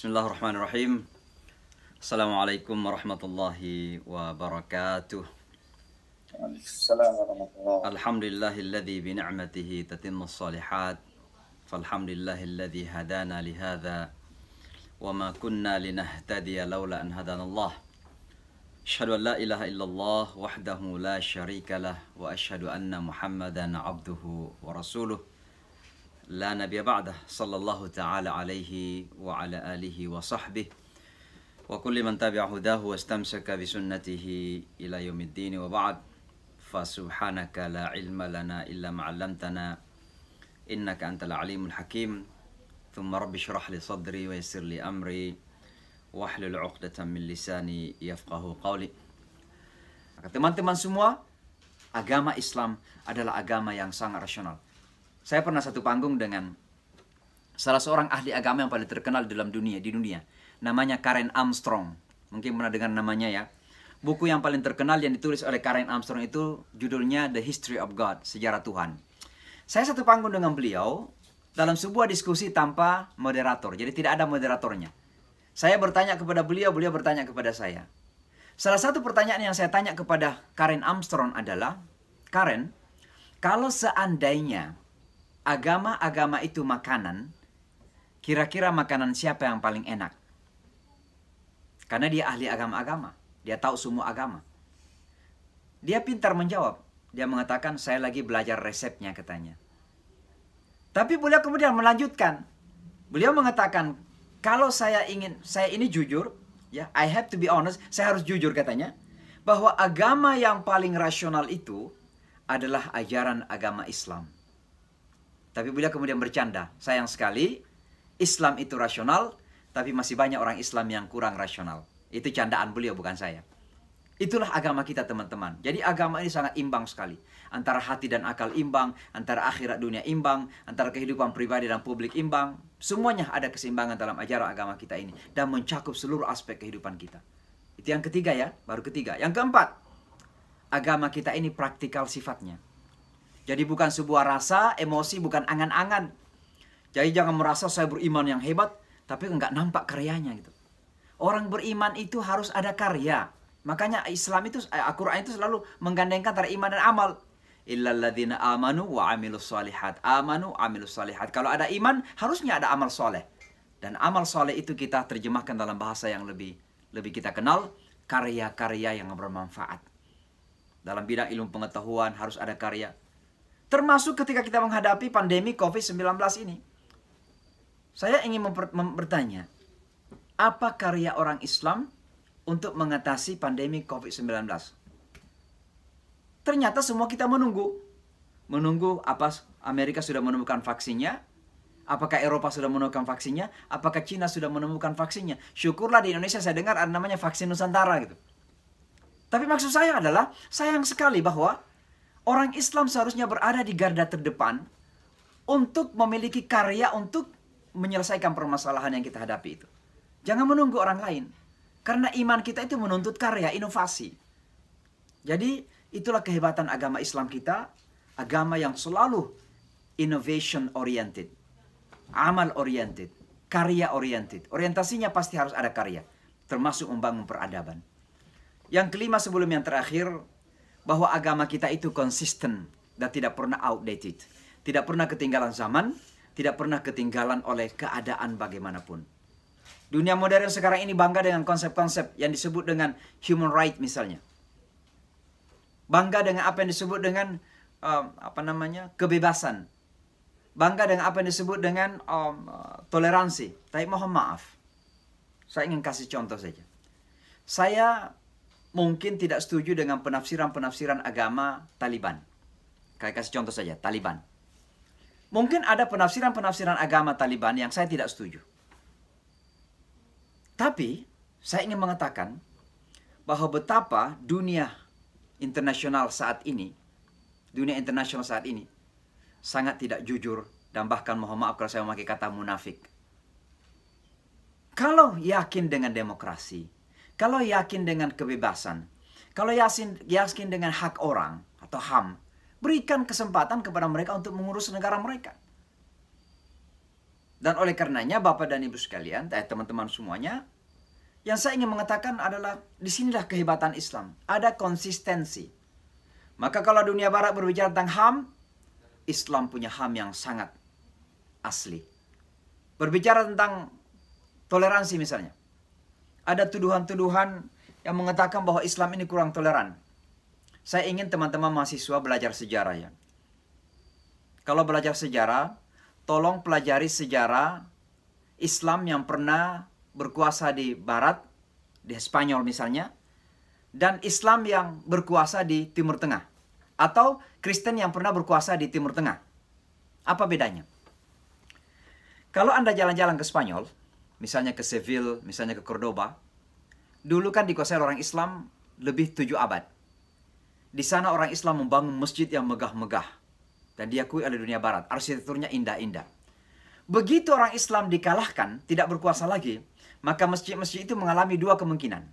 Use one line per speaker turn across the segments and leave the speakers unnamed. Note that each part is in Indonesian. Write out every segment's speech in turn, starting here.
Bismillahirrahmanirrahim. Assalamualaikum warahmatullahi wabarakatuh.
Waalaikumsalam warahmatullahi.
Alhamdulillahilladzi bi ni'matihi tatimmus shalihat. Falhamdulillahilladzi hadana li hadza wa ma kunna linahtadiya laula an hadanallah. Asyhadu an la ilaha illallah wahdahu la syarika lah wa asyhadu anna Muhammadan abduhu wa rasuluh. La nabiyya ba'dah sallallahu ta'ala alaihi wa ala alihi wa sahbihi wa kulli man tabi'a hudahu wa istamsaka bi sunnatihi ila yaumiddin wa ba'd. Fa subhanaka la ilma lana illa ma 'allamtana innaka antal alimul hakim. Thumma rabbi shrah li sadri wa yassir li amri wahlul 'uqdatam min lisani yafqahu qawli. Maka teman-teman semua, agama Islam adalah agama yang sangat rasional. Saya pernah satu panggung dengan salah seorang ahli agama yang paling terkenal di dunia. Namanya Karen Armstrong. Mungkin pernah dengar namanya ya. Buku yang paling terkenal yang ditulis oleh Karen Armstrong itu judulnya The History of God, Sejarah Tuhan. Saya satu panggung dengan beliau dalam sebuah diskusi tanpa moderator. Jadi tidak ada moderatornya. Saya bertanya kepada beliau, beliau bertanya kepada saya. Salah satu pertanyaan yang saya tanya kepada Karen Armstrong adalah, Karen, kalau seandainya agama-agama itu makanan, kira-kira makanan siapa yang paling enak? Karena dia ahli agama-agama, dia tahu semua agama. Dia pintar menjawab. Dia mengatakan, saya lagi belajar resepnya katanya. Tapi beliau kemudian melanjutkan. Beliau mengatakan, kalau saya ini jujur, ya, I have to be honest, saya harus jujur katanya, bahwa agama yang paling rasional itu adalah ajaran agama Islam. Tapi beliau kemudian bercanda, sayang sekali Islam itu rasional, tapi masih banyak orang Islam yang kurang rasional. Itu candaan beliau, bukan saya. Itulah agama kita, teman-teman. Jadi agama ini sangat imbang sekali. Antara hati dan akal imbang, antara akhirat dunia imbang, antara kehidupan pribadi dan publik imbang. Semuanya ada keseimbangan dalam ajaran agama kita ini. Dan mencakup seluruh aspek kehidupan kita. Itu yang ketiga ya, baru ketiga. Yang keempat, agama kita ini praktikal sifatnya. Jadi bukan sebuah rasa, emosi, bukan angan-angan. Jadi jangan merasa saya beriman yang hebat, tapi enggak nampak karyanya gitu. Orang beriman itu harus ada karya. Makanya Islam itu, Al-Quran itu selalu menggandengkan antara iman dan amal. Illalladzina amanu wa amilus salihat. Amanu amilus salihat. Kalau ada iman, harusnya ada amal soleh. Dan amal soleh itu kita terjemahkan dalam bahasa yang lebih kita kenal, karya-karya yang bermanfaat. Dalam bidang ilmu pengetahuan harus ada karya. Termasuk ketika kita menghadapi pandemi COVID-19 ini. Saya ingin bertanya, apa karya orang Islam untuk mengatasi pandemi COVID-19? Ternyata semua kita menunggu. Menunggu apa Amerika sudah menemukan vaksinnya? Apakah Eropa sudah menemukan vaksinnya? Apakah Cina sudah menemukan vaksinnya? Syukurlah di Indonesia saya dengar ada namanya vaksin Nusantara gitu. Tapi maksud saya adalah, sayang sekali bahwa orang Islam seharusnya berada di garda terdepan untuk memiliki karya untuk menyelesaikan permasalahan yang kita hadapi itu. Jangan menunggu orang lain. Karena iman kita itu menuntut karya, inovasi. Jadi itulah kehebatan agama Islam kita. Agama yang selalu innovation oriented. Amal oriented. Karya oriented. Orientasinya pasti harus ada karya. Termasuk membangun peradaban. Yang kelima sebelum yang terakhir, bahwa agama kita itu konsisten dan tidak pernah outdated. Tidak pernah ketinggalan zaman, tidak pernah ketinggalan oleh keadaan bagaimanapun. Dunia modern sekarang ini bangga dengan konsep-konsep yang disebut dengan human right misalnya. Bangga dengan apa yang disebut dengan kebebasan. Bangga dengan apa yang disebut dengan toleransi. Tapi mohon maaf, saya ingin kasih contoh saja. Saya mungkin tidak setuju dengan penafsiran-penafsiran agama Taliban. Saya kasih contoh saja, Taliban. Mungkin ada penafsiran-penafsiran agama Taliban yang saya tidak setuju. Tapi, saya ingin mengatakan bahwa betapa dunia internasional saat ini sangat tidak jujur dan bahkan mohon maaf kalau saya memakai kata munafik. Kalau yakin dengan demokrasi, kalau yakin dengan kebebasan, kalau yakin dengan hak orang atau HAM, berikan kesempatan kepada mereka untuk mengurus negara mereka. Dan oleh karenanya Bapak dan Ibu sekalian, teman-teman semuanya, yang saya ingin mengatakan adalah disinilah kehebatan Islam. Ada konsistensi. Maka kalau dunia barat berbicara tentang HAM, Islam punya HAM yang sangat asli. Berbicara tentang toleransi misalnya. Ada tuduhan-tuduhan yang mengatakan bahwa Islam ini kurang toleran. Saya ingin teman-teman mahasiswa belajar sejarah ya. Kalau belajar sejarah, tolong pelajari sejarah Islam yang pernah berkuasa di Barat, di Spanyol misalnya, dan Islam yang berkuasa di Timur Tengah. Atau Kristen yang pernah berkuasa di Timur Tengah. Apa bedanya? Kalau Anda jalan-jalan ke Spanyol, misalnya ke Seville, misalnya ke Cordoba, dulu kan dikuasai orang Islam lebih 7 abad. Di sana orang Islam membangun masjid yang megah-megah. Dan diakui oleh dunia Barat. Arsitekturnya indah-indah. Begitu orang Islam dikalahkan, tidak berkuasa lagi, maka masjid-masjid itu mengalami dua kemungkinan.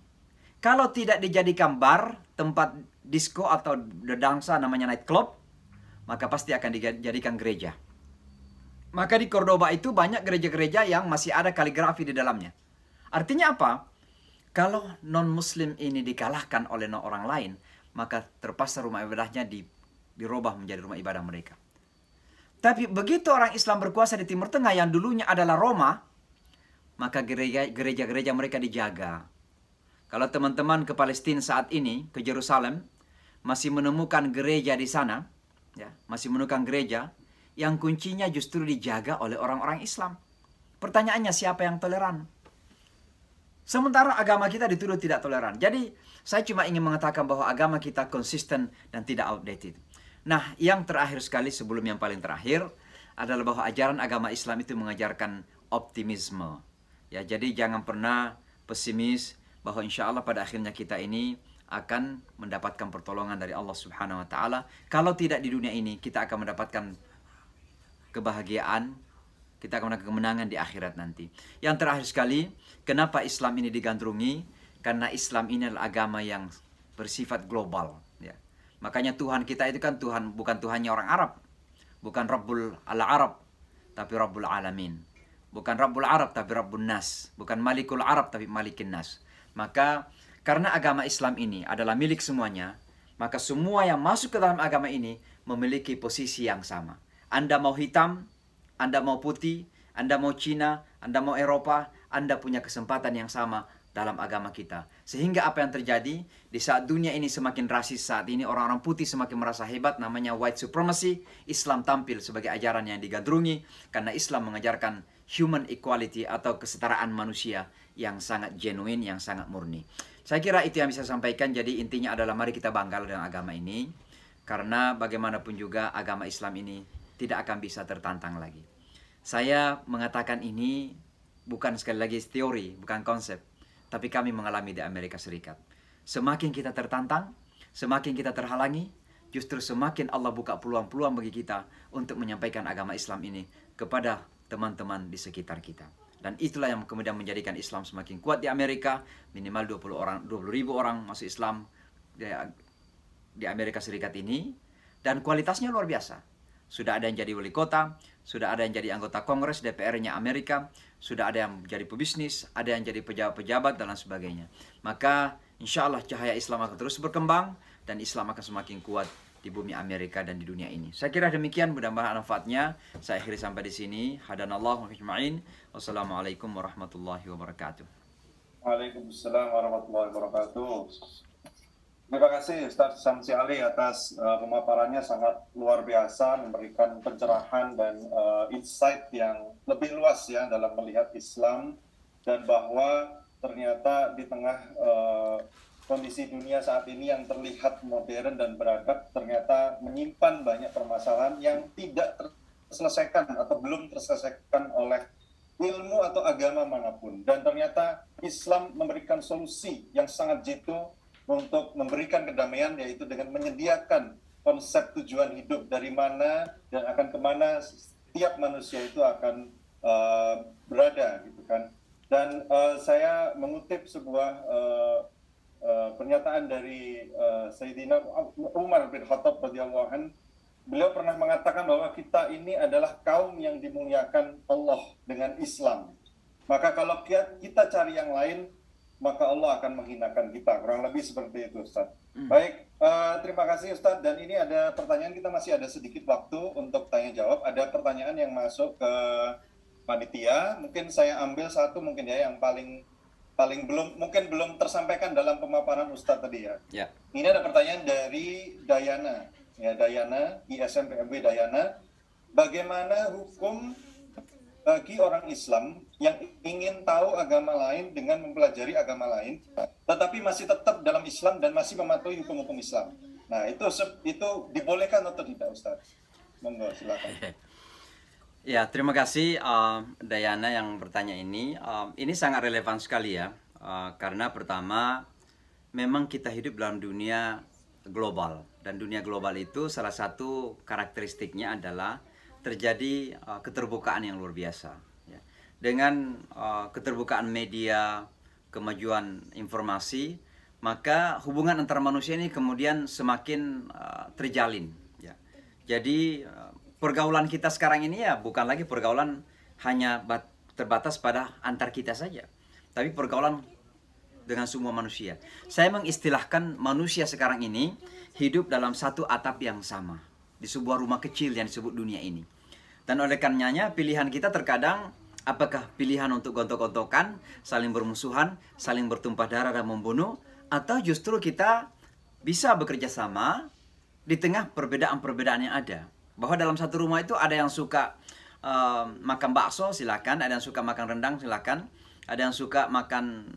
Kalau tidak dijadikan bar, tempat disco atau dansa namanya night club, maka pasti akan dijadikan gereja. Maka di Cordoba itu banyak gereja-gereja yang masih ada kaligrafi di dalamnya. Artinya apa? Kalau non-muslim ini dikalahkan oleh orang lain, maka terpaksa rumah ibadahnya dirubah menjadi rumah ibadah mereka. Tapi begitu orang Islam berkuasa di Timur Tengah yang dulunya adalah Roma, maka gereja-gereja mereka dijaga. Kalau teman-teman ke Palestina saat ini, ke Yerusalem, masih menemukan gereja di sana, ya, masih menemukan gereja yang kuncinya justru dijaga oleh orang-orang Islam. Pertanyaannya, siapa yang toleran? Sementara agama kita dituduh tidak toleran. Jadi, saya cuma ingin mengatakan bahwa agama kita konsisten dan tidak outdated. Nah, yang terakhir sekali sebelum yang paling terakhir adalah bahwa ajaran agama Islam itu mengajarkan optimisme. Ya, jadi jangan pernah pesimis bahwa insya Allah pada akhirnya kita ini akan mendapatkan pertolongan dari Allah Subhanahu wa Ta'ala. Kalau tidak di dunia ini, kita akan mendapatkan kebahagiaan, kita akan mendapatkan kemenangan di akhirat nanti. Yang terakhir sekali, kenapa Islam ini digandrungi? Karena Islam ini adalah agama yang bersifat global. Ya. Makanya Tuhan kita itu kan Tuhan, bukan Tuhannya orang Arab. Bukan Rabbul al-Arab, tapi Rabbul Alamin. Bukan Rabbul Arab, tapi Rabbul Nas. Bukan Malikul Arab, tapi Malikin Nas. Maka karena agama Islam ini adalah milik semuanya, maka semua yang masuk ke dalam agama ini memiliki posisi yang sama. Anda mau hitam, Anda mau putih, Anda mau Cina, Anda mau Eropa, Anda punya kesempatan yang sama dalam agama kita. Sehingga apa yang terjadi di saat dunia ini semakin rasis saat ini, orang-orang putih semakin merasa hebat, namanya white supremacy. Islam tampil sebagai ajaran yang digandrungi karena Islam mengajarkan human equality atau kesetaraan manusia yang sangat genuine, yang sangat murni. Saya kira itu yang bisa saya sampaikan. Jadi intinya adalah mari kita bangga dengan agama ini, karena bagaimanapun juga agama Islam ini tidak akan bisa tertantang lagi. Saya mengatakan ini bukan sekali lagi teori, bukan konsep, tapi kami mengalami di Amerika Serikat. Semakin kita tertantang, semakin kita terhalangi, justru semakin Allah buka peluang-peluang bagi kita untuk menyampaikan agama Islam ini kepada teman-teman di sekitar kita. Dan itulah yang kemudian menjadikan Islam semakin kuat di Amerika. Minimal 20 ribu orang masuk Islam di Amerika Serikat ini. Dan kualitasnya luar biasa. Sudah ada yang jadi wali kota, sudah ada yang jadi anggota Kongres DPR-nya Amerika, sudah ada yang jadi pebisnis, ada yang jadi pejabat-pejabat, dan lain sebagainya. Maka insya Allah cahaya Islam akan terus berkembang, dan Islam akan semakin kuat di bumi Amerika dan di dunia ini. Saya kira demikian, mudah-mudahan manfaatnya. Saya akhiri sampai di sini. Hadanallahu ajma'in. Wassalamualaikum warahmatullahi wabarakatuh.
Waalaikumsalam warahmatullahi wabarakatuh. Terima kasih Ustaz Samsi Ali atas pemaparannya sangat luar biasa, memberikan pencerahan dan insight yang lebih luas ya dalam melihat Islam, dan bahwa ternyata di tengah kondisi dunia saat ini yang terlihat modern dan beradab, ternyata menyimpan banyak permasalahan yang tidak terselesaikan atau belum terselesaikan oleh ilmu atau agama manapun. Dan ternyata Islam memberikan solusi yang sangat jitu untuk memberikan kedamaian, yaitu dengan menyediakan konsep tujuan hidup dari mana dan akan kemana setiap manusia itu akan berada gitu kan. Dan saya mengutip sebuah pernyataan dari Sayyidina Umar bin Khattab radhiyallahu anhu beliau pernah mengatakan bahwa kita ini adalah kaum yang dimuliakan Allah dengan Islam. Maka kalau kita cari yang lain, maka Allah akan menghinakan kita. Kurang lebih seperti itu, Ustaz. Baik, terima kasih Ustaz. Dan ini ada pertanyaan, kita masih ada sedikit waktu untuk tanya jawab. Ada pertanyaan yang masuk ke panitia. Mungkin saya ambil satu mungkin ya yang paling belum tersampaikan dalam pemaparan Ustadz tadi ya.
Ya.
Ini ada pertanyaan dari Dayana, ya Dayana, ISM PMB Dayana. Bagaimana hukum bagi orang Islam yang ingin tahu agama lain dengan mempelajari agama lain, tetapi masih tetap dalam Islam dan masih mematuhi hukum-hukum Islam? Nah, itu dibolehkan atau tidak, Ustadz? Monggo, silakan.
Ya, terima kasih Dayana yang bertanya ini. Ini sangat relevan sekali ya, karena pertama, memang kita hidup dalam dunia global. Dan dunia global itu salah satu karakteristiknya adalah terjadi keterbukaan yang luar biasa. Ya. Dengan keterbukaan media, kemajuan informasi, maka hubungan antar manusia ini kemudian semakin terjalin. Ya. Jadi pergaulan kita sekarang ini ya bukan lagi pergaulan hanya terbatas pada antar kita saja, tapi pergaulan dengan semua manusia. Saya mengistilahkan manusia sekarang ini hidup dalam satu atap yang sama, di sebuah rumah kecil yang disebut dunia ini. Dan oleh karenanya pilihan kita terkadang apakah pilihan untuk gontok-gontokan, saling bermusuhan, saling bertumpah darah dan membunuh, atau justru kita bisa bekerja sama di tengah perbedaan-perbedaan yang ada. Bahwa dalam satu rumah itu ada yang suka makan bakso, silakan. Ada yang suka makan rendang, silakan. Ada yang suka makan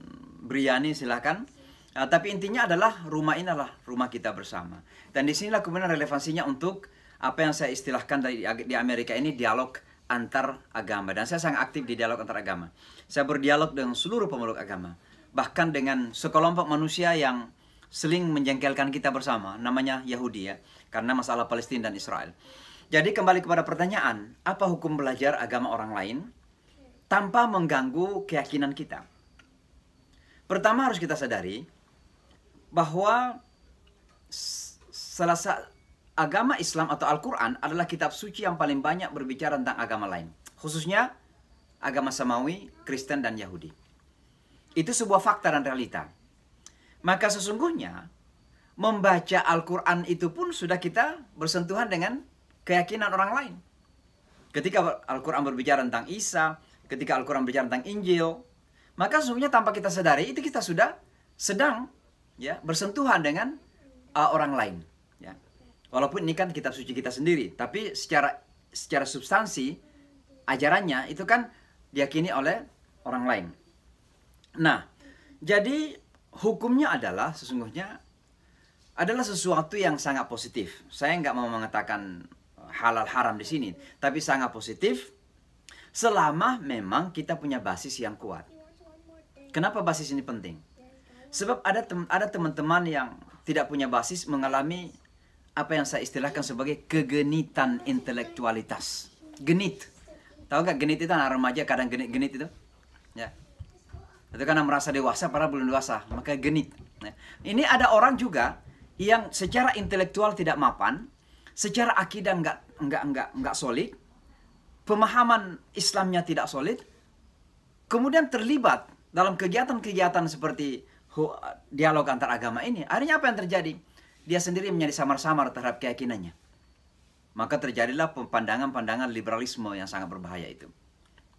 biryani, silakan. Tapi intinya adalah rumah ini adalah rumah kita bersama. Dan disinilah kemudian relevansinya untuk apa yang saya istilahkan di Amerika ini dialog antar agama. Dan saya sangat aktif di dialog antar agama. Saya berdialog dengan seluruh pemeluk agama. Bahkan dengan sekelompok manusia yang seling menjengkelkan kita bersama. Namanya Yahudi ya. Karena masalah Palestina dan Israel. Jadi kembali kepada pertanyaan, apa hukum belajar agama orang lain tanpa mengganggu keyakinan kita? Pertama harus kita sadari bahwa agama Islam atau Al-Quran adalah kitab suci yang paling banyak berbicara tentang agama lain. Khususnya agama Samawi, Kristen, dan Yahudi. Itu sebuah fakta dan realita. Maka sesungguhnya membaca Al-Quran itu pun sudah kita bersentuhan dengan keyakinan orang lain. Ketika Al-Quran berbicara tentang Isa, ketika Al-Quran berbicara tentang Injil, maka sesungguhnya tanpa kita sadari itu kita sudah sedang ya bersentuhan dengan orang lain. Ya. Walaupun ini kan kitab suci kita sendiri, tapi secara substansi ajarannya itu kan diyakini oleh orang lain. Nah, jadi hukumnya adalah sesungguhnya adalah sesuatu yang sangat positif. Saya nggak mau mengatakan halal haram di sini, tapi sangat positif selama memang kita punya basis yang kuat. Kenapa basis ini penting? Sebab ada teman-teman yang tidak punya basis mengalami apa yang saya istilahkan sebagai kegenitan intelektualitas. Genit. Tahu gak genit itu anak remaja kadang genit itu? Ya. Itu karena merasa dewasa padahal belum dewasa, maka genit. Ya. Ini ada orang juga yang secara intelektual tidak mapan, secara akidah enggak solid, pemahaman Islamnya tidak solid, kemudian terlibat dalam kegiatan-kegiatan seperti dialog antar agama ini. Akhirnya apa yang terjadi? Dia sendiri menjadi samar-samar terhadap keyakinannya. Maka terjadilah pandangan-pandangan liberalisme yang sangat berbahaya itu.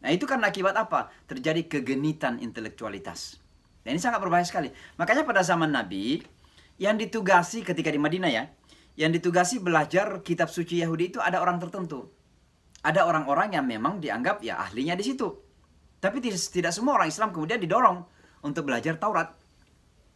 Nah itu karena akibat apa? Terjadi kegenitan intelektualitas. Dan ini sangat berbahaya sekali. Makanya pada zaman Nabi, yang ditugasi ketika di Madinah ya, yang ditugasi belajar kitab suci Yahudi itu ada orang tertentu. Ada orang-orang yang memang dianggap ya ahlinya di situ. Tapi tidak semua orang Islam kemudian didorong untuk belajar Taurat.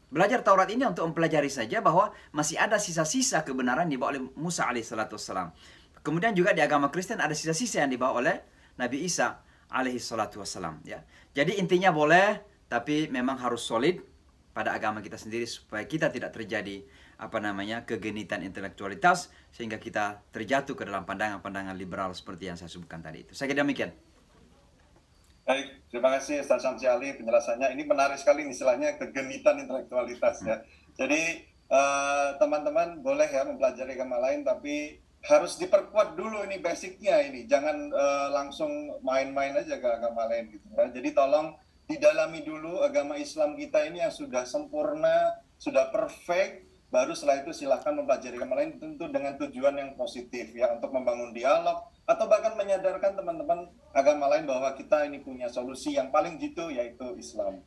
Belajar Taurat ini untuk mempelajari saja bahwa masih ada sisa-sisa kebenaran dibawa oleh Musa alaihissalam. Kemudian juga di agama Kristen ada sisa-sisa yang dibawa oleh Nabi Isa alaihissalam. Ya. Jadi intinya boleh, tapi memang harus solid pada agama kita sendiri supaya kita tidak terjadi kegenitan intelektualitas sehingga kita terjatuh ke dalam pandangan-pandangan liberal seperti yang saya sebutkan tadi itu. Saya kira demikian.
Baik, terima kasih Ustaz Syamsi Ali penjelasannya. Ini menarik sekali istilahnya kegenitan intelektualitas ya. Jadi teman-teman boleh ya mempelajari agama lain tapi harus diperkuat dulu ini basicnya ini, jangan langsung main-main aja ke agama lain gitu ya. Jadi tolong didalami dulu agama Islam kita ini yang sudah sempurna, sudah perfect, baru setelah itu silahkan mempelajari agama lain, tentu dengan tujuan yang positif ya, untuk membangun dialog atau bahkan menyadarkan teman-teman agama lain bahwa kita ini punya solusi yang paling jitu, yaitu Islam.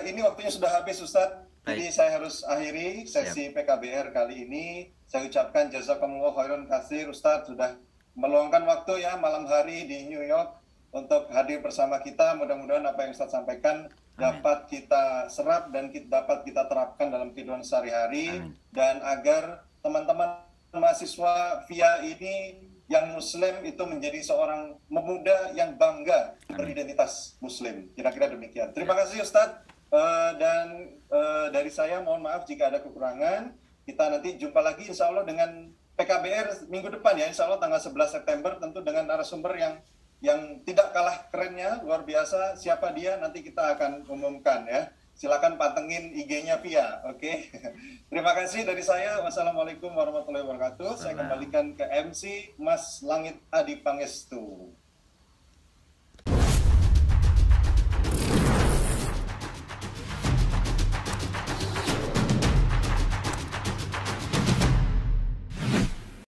Ini waktunya sudah habis Ustadz. Jadi saya harus akhiri sesi PKBR kali ini. Saya ucapkan jazakumullah khairan katsir Ustadz sudah meluangkan waktu ya malam hari di New York untuk hadir bersama kita. Mudah-mudahan apa yang Ustadz sampaikan dapat kita serap dan dapat kita terapkan dalam kehidupan sehari-hari, dan agar teman-teman mahasiswa VIA ini yang Muslim itu menjadi seorang pemuda yang bangga beridentitas Muslim. Kira-kira demikian. Terima kasih Ustadz. Dan dari saya mohon maaf jika ada kekurangan. Kita nanti jumpa lagi insya Allah dengan PKBR minggu depan ya, insya Allah tanggal 11 September, tentu dengan narasumber yang tidak kalah kerennya, luar biasa. Siapa dia nanti kita akan umumkan ya. Silakan pantengin IG-nya Via, oke? Terima kasih dari saya. Wassalamualaikum warahmatullahi wabarakatuh. Saya kembalikan ke MC Mas Langit Adi Pangestu.